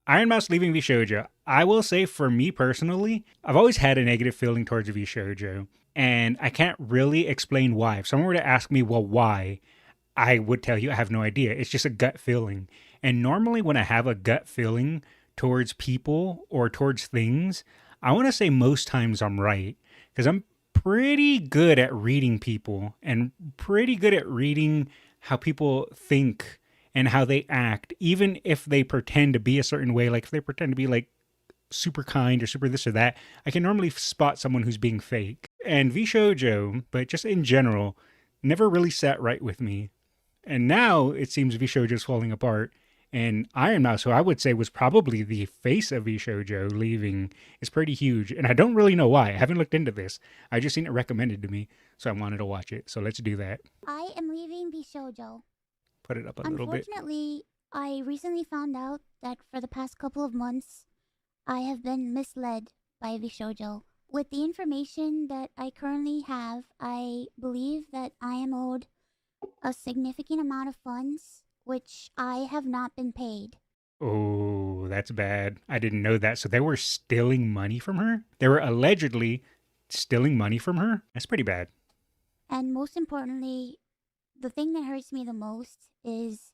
Iron Mouse leaving VShojo. I will say for me personally, I've always had a negative feeling towards VShojo. And I can't really explain why. If someone were to ask me, well, why? I would tell you I have no idea. It's just a gut feeling. And normally, when I have a gut feeling towards people or towards things, I want to say most times I'm right because I'm pretty good at reading people and pretty good at reading how people think and how they act, even if they pretend to be a certain way. Like if they pretend to be like super kind or super this or that, I can normally spot someone who's being fake. And VShojo, but just in general, never really sat right with me. And now it seems VShojo's falling apart. And Iron Mouse, who I would say was probably the face of VShojo leaving, is pretty huge. And I don't really know why. I haven't looked into this. I just seen it recommended to me, so I wanted to watch it. So let's do that. I am leaving VShojo. Put it up a little bit. Unfortunately, I recently found out that for the past couple of months, I have been misled by VShojo. With the information that I currently have, I believe that I am owed a significant amount of funds, which I have not been paid. Oh, that's bad. I didn't know that. So they were stealing money from her? They were allegedly stealing money from her? That's pretty bad. And most importantly, the thing that hurts me the most is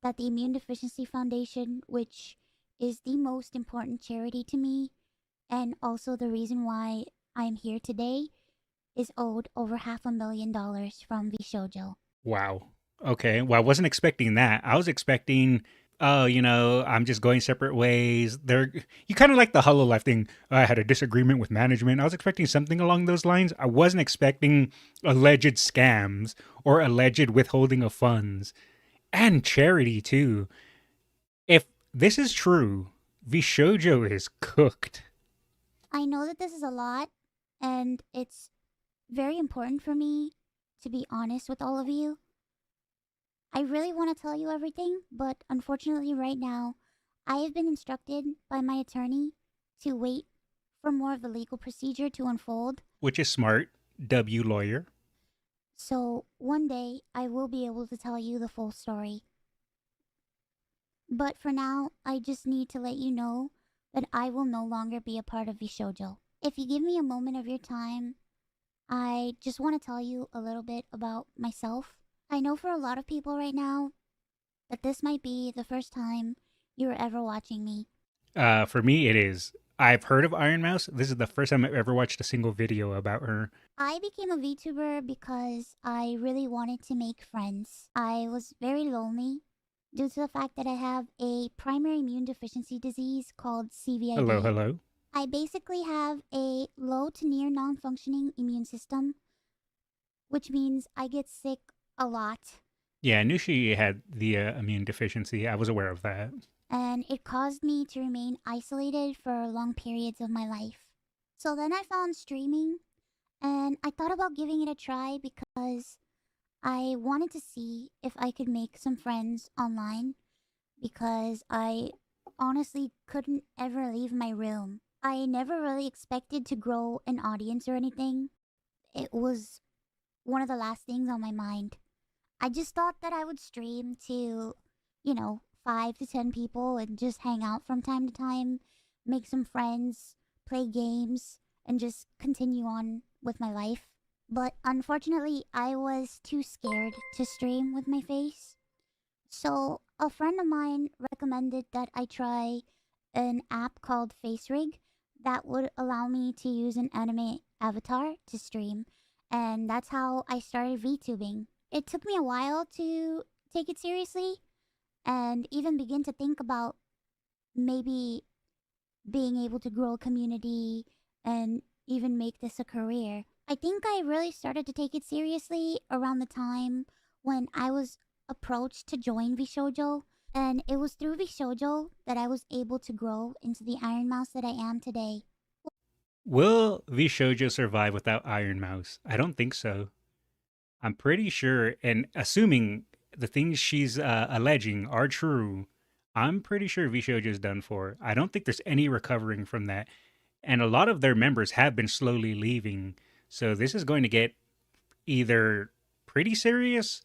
that the Immune Deficiency Foundation, which is the most important charity to me, and also the reason why I'm here today, is owed over $500,000 from VShojo. Wow. Okay. Well, I wasn't expecting that. I was expecting, oh, I'm just going separate ways. You kind of like the Hollow Life thing. I had a disagreement with management. I was expecting something along those lines. I wasn't expecting alleged scams or alleged withholding of funds and charity too. If this is true, VShojo is cooked. I know that this is a lot, and it's very important for me to be honest with all of you. I really want to tell you everything, but unfortunately, right now, I have been instructed by my attorney to wait for more of the legal procedure to unfold. Which is smart. W lawyer. So one day, I will be able to tell you the full story. But for now, I just need to let you know that I will no longer be a part of VShojo. If you give me a moment of your time, I just want to tell you a little bit about myself. I know for a lot of people right now that this might be the first time you're ever watching me. For me, it is. I've heard of Iron Mouse. This is the first time I've ever watched a single video about her. I became a VTuber because I really wanted to make friends. I was very lonely due to the fact that I have a primary immune deficiency disease called Hello, CVID. hello. I basically have a low to near non functioning immune system, which means I get sick a lot, Yeah, I knew she had the immune deficiency. I was aware of that. and it caused me to remain isolated for long periods of my life. So then I found streaming, and I thought about giving it a try because I wanted to see if I could make some friends online because I honestly couldn't ever leave my room. I never really expected to grow an audience or anything. It was one of the last things on my mind. I just thought that I would stream to, 5 to 10 people and just hang out from time to time, make some friends, play games, and just continue on with my life. But unfortunately, I was too scared to stream with my face. So a friend of mine recommended that I try an app called FaceRig that would allow me to use an anime avatar to stream. And that's how I started VTubing. It took me a while to take it seriously and even begin to think about maybe being able to grow a community and even make this a career. I think I really started to take it seriously around the time when I was approached to join VShojo, and it was through VShojo that I was able to grow into the Iron Mouse that I am today. Will VShojo survive without Iron Mouse? I don't think so. I'm pretty sure, and assuming the things she's alleging are true, I'm pretty sure VShojo is done for. I don't think there's any recovering from that. And a lot of their members have been slowly leaving. So this is going to get either pretty serious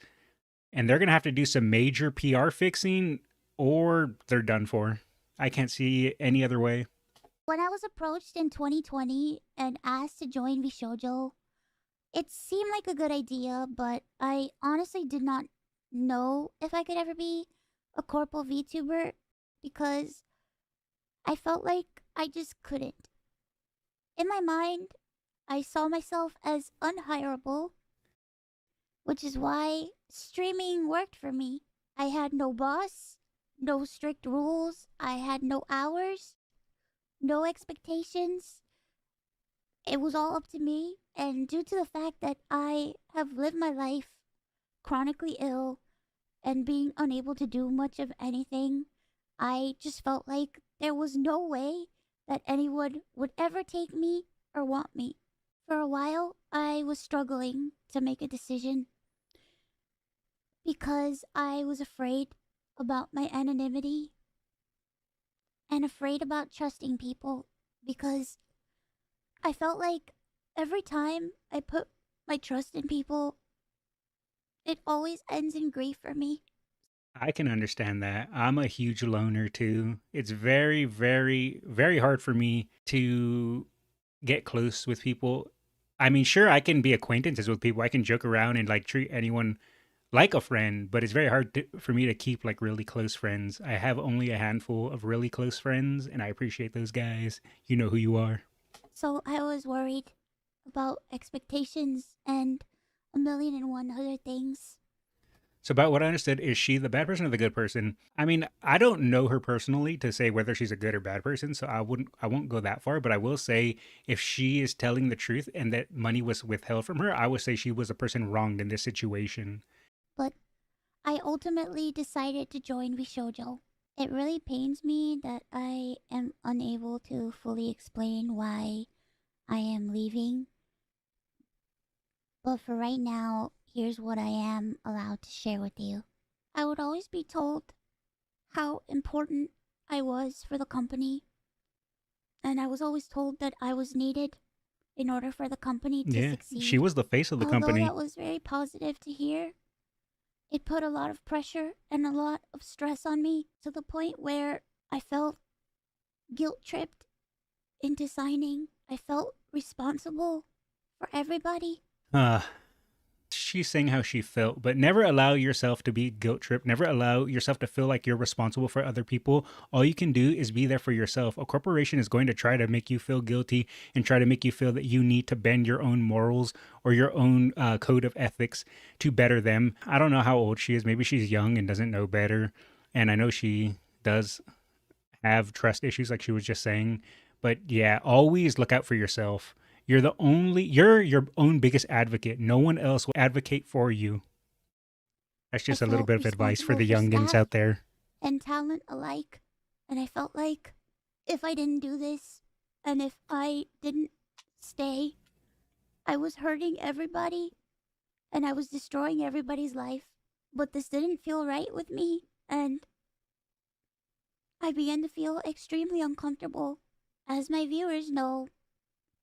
and they're going to have to do some major PR fixing or they're done for. I can't see any other way. When I was approached in 2020 and asked to join VShojo, it seemed like a good idea, but I honestly did not know if I could ever be a corporal VTuber because I felt like I just couldn't. In my mind, I saw myself as unhireable, which is why streaming worked for me. I had no boss, no strict rules, I had no hours, no expectations. It was all up to me, and due to the fact that I have lived my life chronically ill and being unable to do much of anything, I just felt like there was no way that anyone would ever take me or want me. For a while, I was struggling to make a decision because I was afraid about my anonymity and afraid about trusting people because I felt like every time I put my trust in people, it always ends in grief for me. I can understand that. I'm a huge loner too. It's very, very, very hard for me to get close with people. I mean, sure, I can be acquaintances with people. I can joke around and like treat anyone like a friend, but it's very hard for me to keep like really close friends. I have only a handful of really close friends, and I appreciate those guys. You know who you are. So I was worried about expectations and a million and one other things. So, about what I understood, is she the bad person or the good person? I mean, I don't know her personally to say whether she's a good or bad person, so I won't go that far. But I will say, if she is telling the truth and that money was withheld from her, I would say she was a person wronged in this situation. But I ultimately decided to join VShojo. It really pains me that I am unable to fully explain why I am leaving. But for right now, here's what I am allowed to share with you. I would always be told how important I was for the company, and I was always told that I was needed in order for the company to Yeah, she succeed. was the face of the Although company. that was very positive to hear, it put a lot of pressure and a lot of stress on me to the point where I felt guilt tripped into signing. I felt responsible for everybody. Uh, she's saying how she felt, but never allow yourself to be guilt tripped. Never allow yourself to feel like you're responsible for other people. All you can do is be there for yourself. A corporation is going to try to make you feel guilty and try to make you feel that you need to bend your own morals or your own code of ethics to better them. I don't know how old she is. Maybe she's young and doesn't know better. And I know she does have trust issues, like she was just saying. But yeah, always look out for yourself. You're your own biggest advocate. No one else will advocate for you. That's I just a little felt bit of advice for responsible the for youngins staff out there. and talent alike. And I felt like if I didn't do this and if I didn't stay, I was hurting everybody and I was destroying everybody's life. But this didn't feel right with me, and I began to feel extremely uncomfortable. As my viewers know,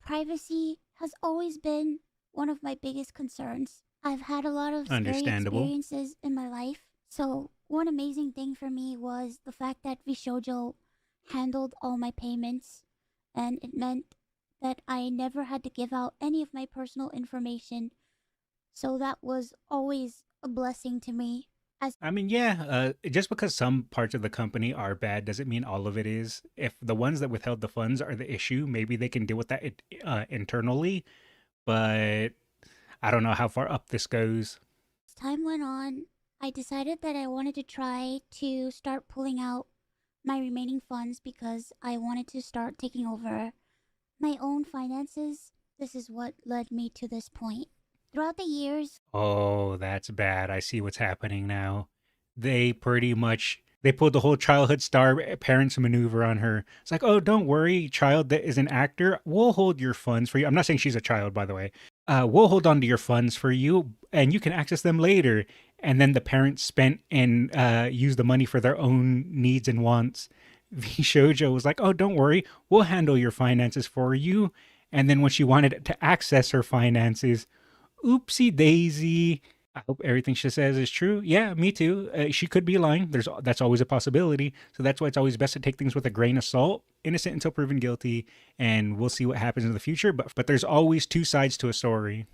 privacy has always been one of my biggest concerns. I've had a lot of scary Understandable. experiences in my life, so one amazing thing for me was the fact that VShojo handled all my payments, and it meant that I never had to give out any of my personal information, so that was always a blessing to me. As I mean, yeah, just because some parts of the company are bad doesn't mean all of it is. If the ones that withheld the funds are the issue, maybe they can deal with that internally. But I don't know how far up this goes. time went on, I decided that I wanted to try to start pulling out my remaining funds because I wanted to start taking over my own finances. This is what led me to this point. Throughout the years, Oh, that's bad. I see what's happening now. They pulled the whole childhood star parents maneuver on her. It's like, oh, don't worry, child that is an actor. We'll hold your funds for you. I'm not saying she's a child, by the way. We'll hold on to your funds for you, and you can access them later. And then the parents spent and used the money for their own needs and wants. V Shoujo was like, oh, don't worry, we'll handle your finances for you. And then when she wanted to access her finances, oopsie daisy. I hope everything she says is true. Yeah, me too. She could be lying. That's always a possibility. So that's why it's always best to take things with a grain of salt. Innocent until proven guilty, and we'll see what happens in the future. But there's always two sides to a story.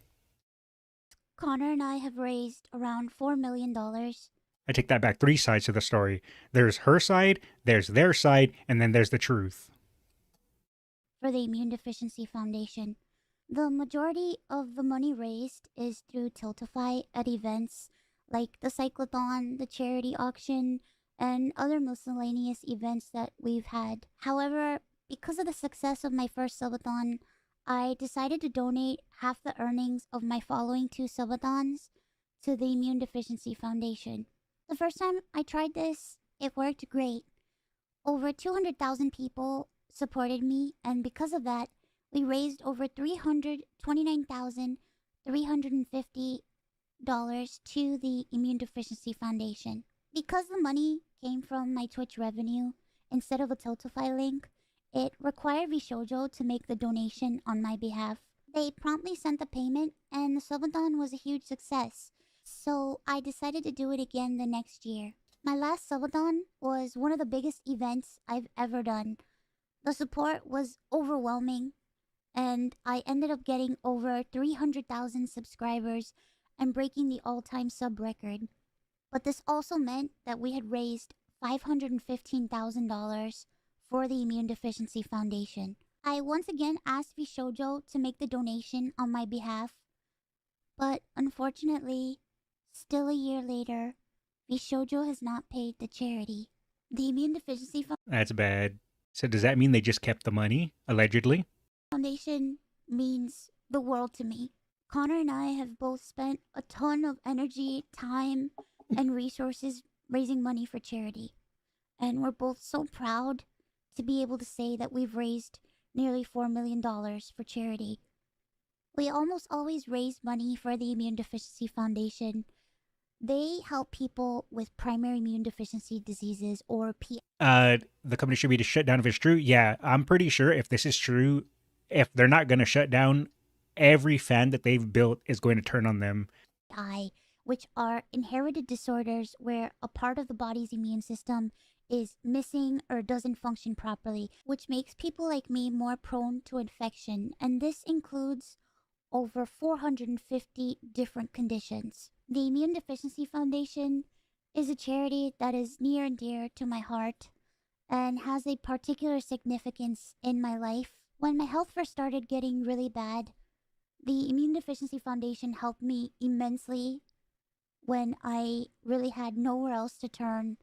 Connor and I have raised around $4 million I take that back. Three sides to the story. There's her side, there's their side, and then there's the truth. for the Immune Deficiency Foundation. The majority of the money raised is through Tiltify at events like the cyclothon, the charity auction, and other miscellaneous events that we've had. However, because of the success of my first subathon, I decided to donate half the earnings of my following two subathons to the Immune Deficiency Foundation. The first time I tried this, it worked great. Over 200,000 people supported me, and because of that, we raised over $329,350 to the Immune Deficiency Foundation. Because the money came from my Twitch revenue instead of a Tiltify link, it required VShojo to make the donation on my behalf. They promptly sent the payment, and the subathon was a huge success. So I decided to do it again the next year. My last subathon was one of the biggest events I've ever done. The support was overwhelming, and I ended up getting over 300,000 subscribers and breaking the all-time sub record. But this also meant that we had raised $515,000 for the Immune Deficiency Foundation. I once again asked VShojo to make the donation on my behalf, but unfortunately, still a year later, VShojo has not paid the charity. The Immune Deficiency That's bad. So does that mean they just kept the money, allegedly? Foundation means the world to me. Connor and I have both spent a ton of energy, time, and resources raising money for charity. And we're both so proud to be able to say that we've raised nearly $4 million for charity. We almost always raise money for the Immune Deficiency Foundation. They help people with primary immune deficiency diseases or The company should be shut down if it's true. Yeah, I'm pretty sure if this is true, if they're not going to shut down, every fan that they've built is going to turn on them. PI, which are inherited disorders where a part of the body's immune system is missing or doesn't function properly, which makes people like me more prone to infection, and this includes over 450 different conditions. The Immune Deficiency Foundation is a charity that is near and dear to my heart and has a particular significance in my life. When my health first started getting really bad, the Immune Deficiency Foundation helped me immensely when I really had nowhere else to turn.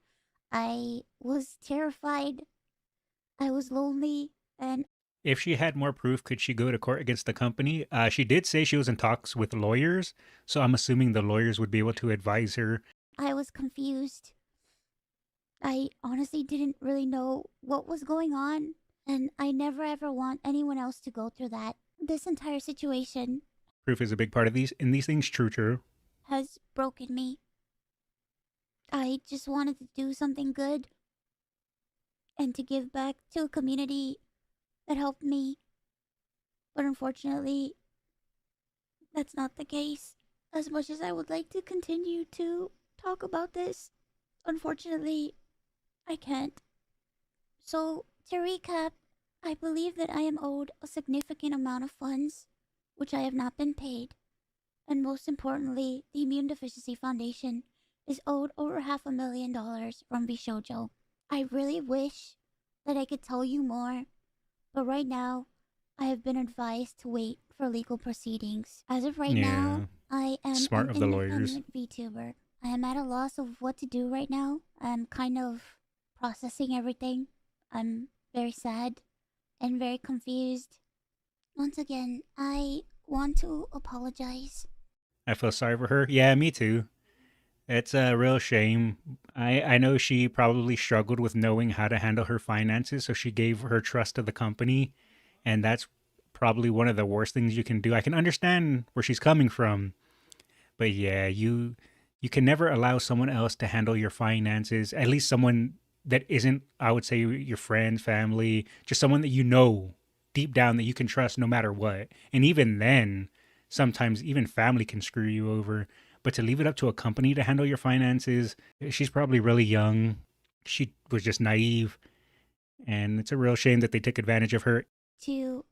I was terrified, I was lonely, and If she had more proof, could she go to court against the company? She did say she was in talks with lawyers, so I'm assuming the lawyers would be able to advise her. I was confused. I honestly didn't really know what was going on, and I never ever want anyone else to go through that. This entire situation Proof is a big part of these things. True. has broken me. I just wanted to do something good and to give back to a community that helped me. But unfortunately, that's not the case. As much as I would like to continue to talk about this, unfortunately, I can't. So, to recap, I believe that I am owed a significant amount of funds, which I have not been paid. And most importantly, the Immune Deficiency Foundation is owed over $500,000 from VShojo. I really wish that I could tell you more, but right now, I have been advised to wait for legal proceedings. As of right Yeah. now, I am Smart an of the lawyers. independent VTuber. I am at a loss of what to do right now. I'm kind of processing everything. I'm very sad and very confused. Once again, I want to apologize. I feel sorry for her. Yeah, me too. It's a real shame. I know she probably struggled with knowing how to handle her finances, so she gave her trust to the company, and that's probably one of the worst things you can do. I can understand where she's coming from, but yeah, you can never allow someone else to handle your finances. At least someone that isn't, I would say, your friends, family, just someone that you know deep down that you can trust no matter what. And even then, sometimes even family can screw you over. But to leave it up to a company to handle your finances, she's probably really young. She was just naive. And it's a real shame that they took advantage of her. To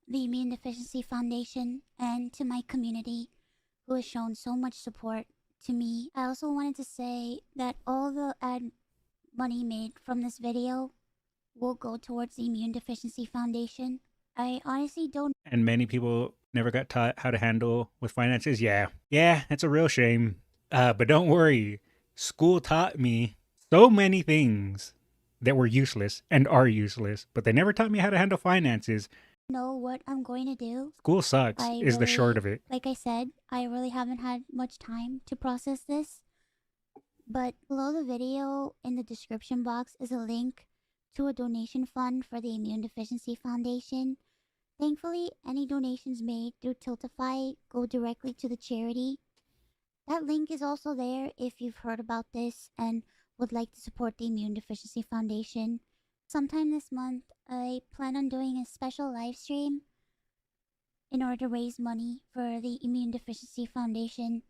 the Immune Deficiency Foundation and to my community who has shown so much support to me. I also wanted to say that all the ad money made from this video will go towards the Immune Deficiency Foundation. I honestly don't. And many people never got taught how to handle with finances. Yeah, it's a real shame. But don't worry, school taught me so many things that were useless and are useless, but they never taught me how to handle finances. Know what I'm going to do. School sucks, is the short of it. Like I said, I really haven't had much time to process this. But below the video in the description box is a link to a donation fund for the Immune Deficiency Foundation. Thankfully, any donations made through Tiltify go directly to the charity. That link is also there if you've heard about this and would like to support the Immune Deficiency Foundation. Sometime this month, I plan on doing a special live stream in order to raise money for the Immune Deficiency Foundation.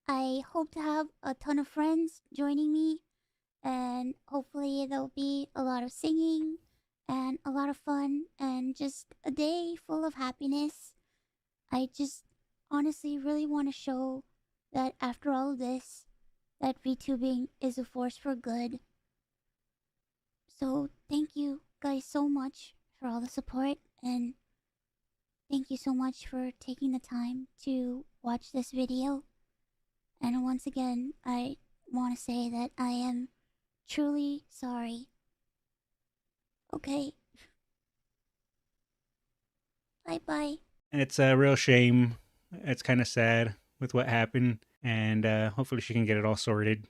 I hope to have a ton of friends joining me, and hopefully there'll be a lot of singing and a lot of fun and just a day full of happiness. I just honestly really want to show that after all of this, that VTubing is a force for good. So thank you guys so much for all the support, and thank you so much for taking the time to watch this video. And once again, I want to say that I am truly sorry. Okay. Bye-bye. It's a real shame. It's kind of sad with what happened, and hopefully she can get it all sorted.